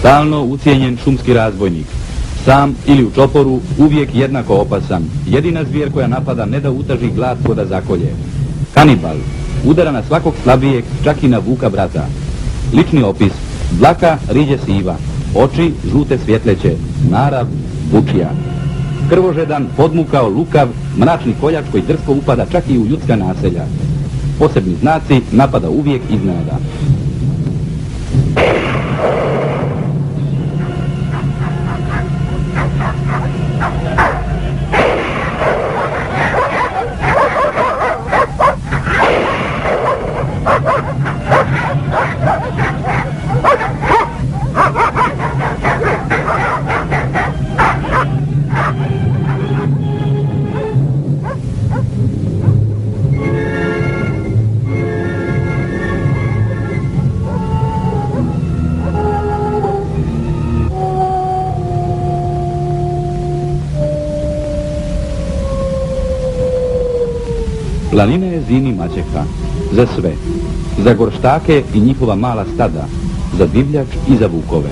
Stalno ucijenjen šumski razbojnik. Sam ili u čoporu, uvijek jednako opasan. Jedina zvijer koja napada ne da utaži glad, ko da zakolje. Kanibal. Udara na svakog slabijeg, čak i na vuka brata. Lični opis. Dlaka riđe siva. Oči žute svjetleće. Narav bučija. Krvožedan, podmukao, lukav, mračni koljač koji drsko upada čak i u ljudska naselja. Posebni znaci, napada uvijek iznenada. Planina je zimi maćeha, za sve, za gorštake i njihova mala stada, za divljač i za vukove.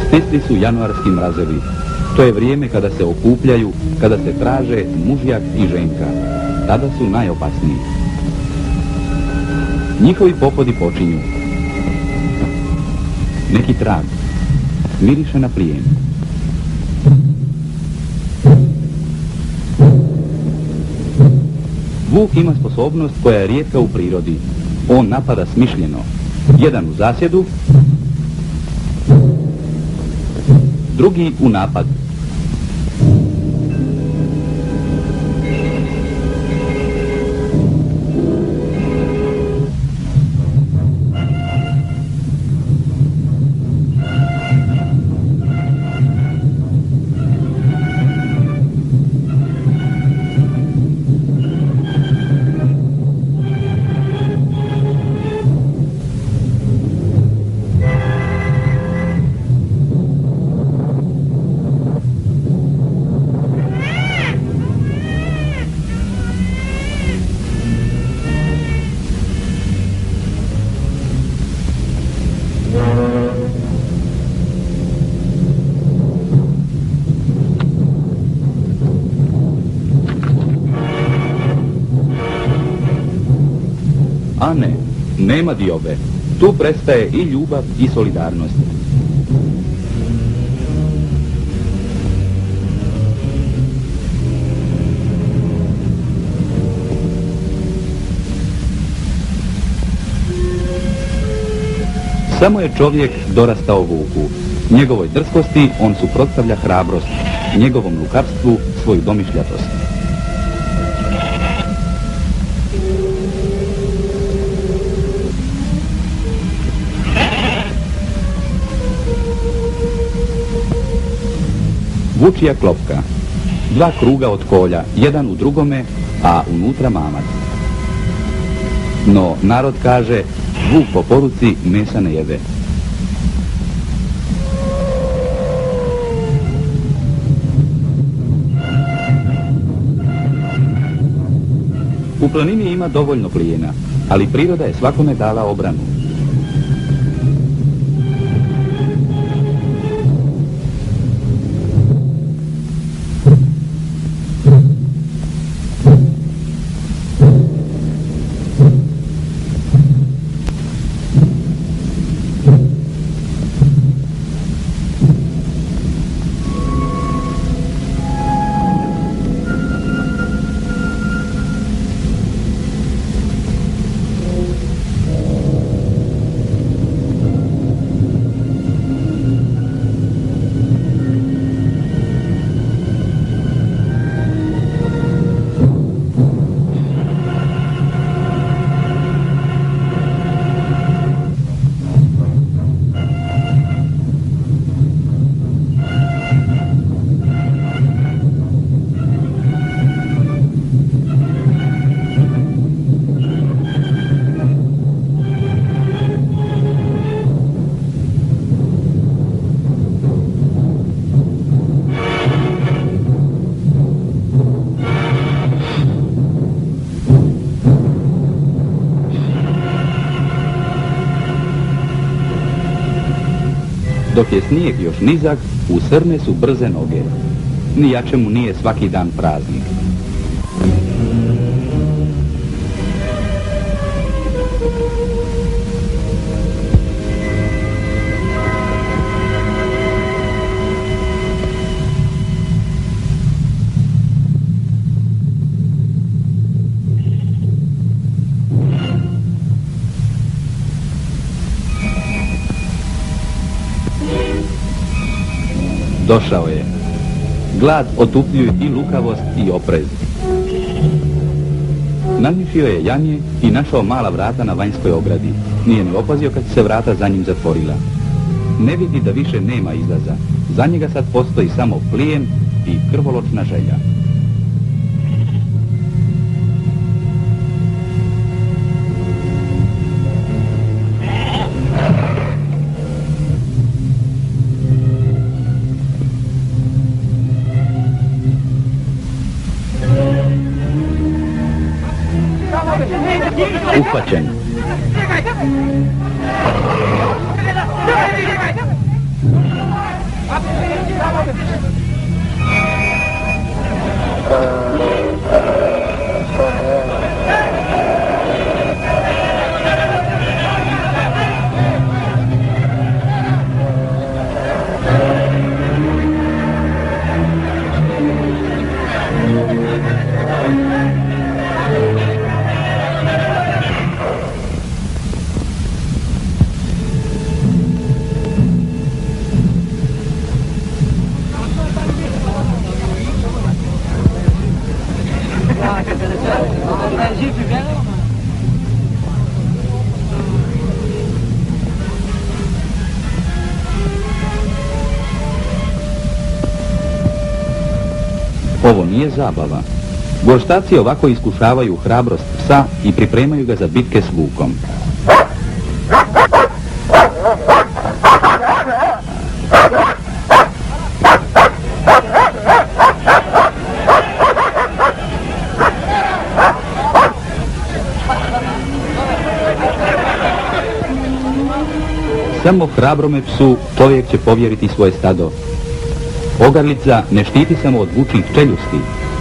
Stisli su januarski mrazevi. To je vrijeme kada se okupljaju, kada se traže mužjak i ženka. Tada su najopasniji. Njihovi pohodi počinju. Neki trag, miriše na plijen. Vuk ima sposobnost koja je rijetka u prirodi. On napada smišljeno. Jedan u zasjedu, drugi u napad. A ne, nema diobe. Tu prestaje i ljubav i solidarnost. Samo je čovjek dorastao vuku. Njegovoj drskosti on suprotstavlja hrabrost, njegovom lukavstvu svoju domišljatost. Vučija klopka. Dva kruga od kolja, jedan u drugome, a unutra mamac. No, narod kaže, vuk po poruci mesa ne jede. U planini ima dovoljno plijena, ali priroda je svakome dala obranu. Dok je snijeg još nizak, u srne su brze noge. Ni jačemu nije svaki dan praznik. Došao je. Glad otupljuju i lukavost i oprez. Namišio je janje i našao mala vrata na vanjskoj ogradi. Nije ni opazio kad se vrata za njim zatvorila. Ne vidi da više nema izlaza. Za njega sad postoji samo plijen i krvoločna želja. Uhvaćen. Ovo nije zabava. Gorštaci ovako iskušavaju hrabrost psa i pripremaju ga za bitke s vukom. Samo hrabrome psu čovjek će povjeriti svoje stado. Ogrlica ne štiti samo od vučnih čeljusti,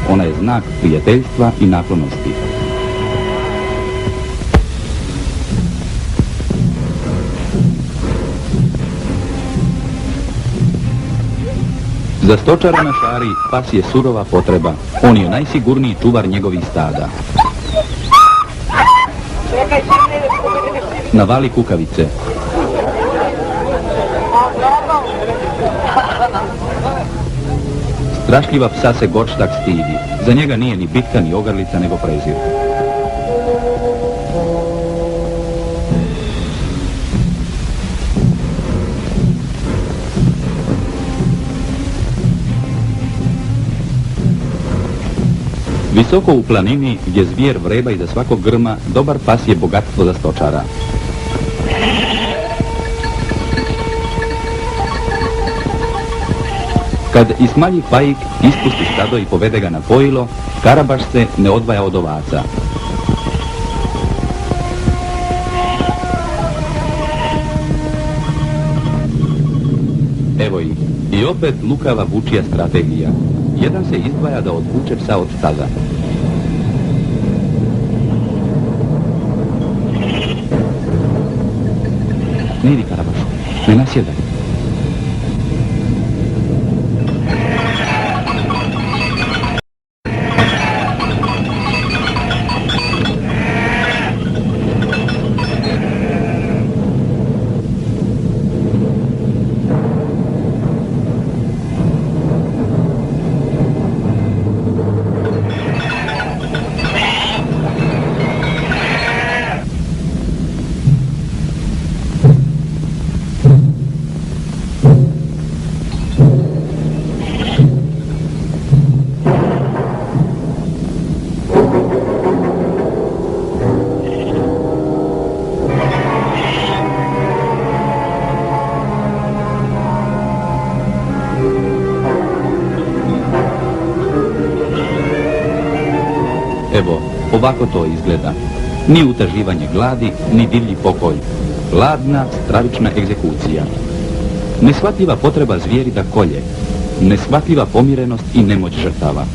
ona je znak prijateljstva i naklonosti. Za stočara na šari pas je surova potreba, on je najsigurniji čuvar njegovih stada. Navali kukavice. Strašljiva psa se Gorštak stidi. Za njega nije ni bitka ni ogrlica nego prezir. Visoko u planini, gdje zvijer vreba iza svakog grma, dobar pas je bogatstvo za stočara. Kad Ismaljih Faik ispusti stado i povede ga na pojilo, Karabaš se ne odvaja od ovaca. Evo ih, i opet lukava vučija strategija. Jedan se izdvaja da odvuče psa od stada. Ne idi, Karabašu, ne nasjedaj. Evo, ovako to izgleda. Ni utaživanje gladi, ni divlji pokolj. Ladna, stravična egzekucija. Neshvatljiva potreba zvijeri da kolje, neshvatljiva pomirenost i nemoć žrtava.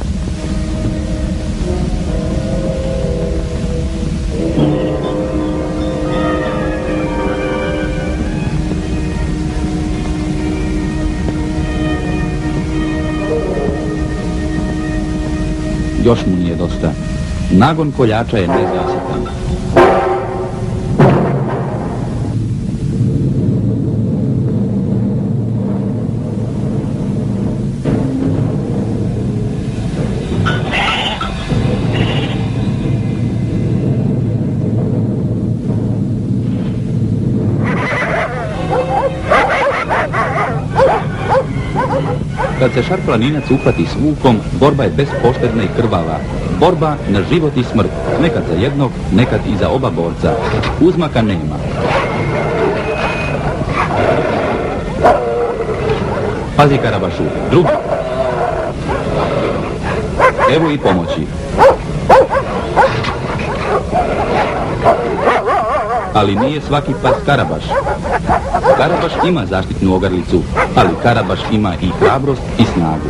Još mu nije dosta. Nagon koljača je nezasitan. Kad se šarplaninac uhvati s vukom, borba je bespoštedna i krvava. Borba na život i smrt, nekad za jednog, nekad i za oba borca. Uzmaka nema. Pazi Karabašu, drugi. Evo i pomoći. Ali nije svaki pas Karabaš. Karabaš ima zaštitnu ogrlicu, ali Karabaš ima i hrabrost i snagu.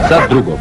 Sad drugog.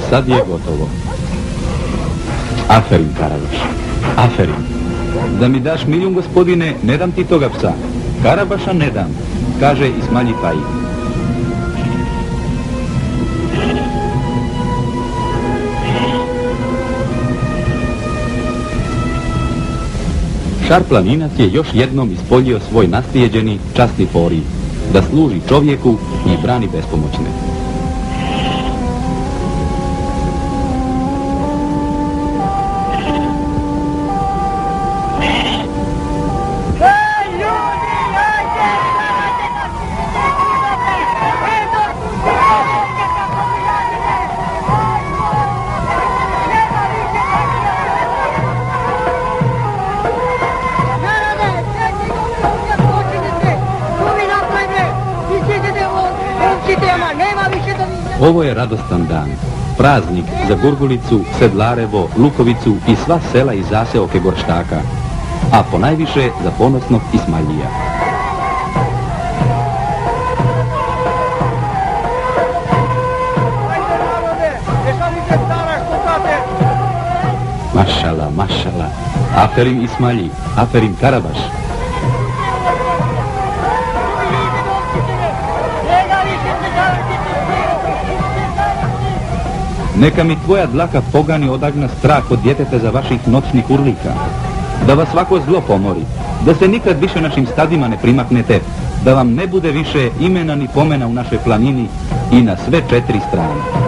Sad je gotovo. Aferin, Karabaš, aferin. Da mi daš milijun, gospodine, ne dam ti toga psa. Karabaša ne dam, kaže Ismalji Faji. Šarplaninac je još jednom ispoljio svoj naslijeđeni časni poriv, da služi čovjeku i brani bespomoćne. Ovo je radostan dan, praznik za Gurgulicu, Sedlarevo, Lukovicu i sva sela i zaseoke Gorštaka, a ponajviše za ponosnog Ismaljija. Mašala, mašala, aferin Ismalji, aferin Karabaš. Neka mi tvoja dlaka pogani odagna strah od djeteta za vaših noćnih urlika. Da vas svako zlo pomori, da se nikad više našim stadima ne primaknete, da vam ne bude više imena ni pomena u našoj planini i na sve 4 strane.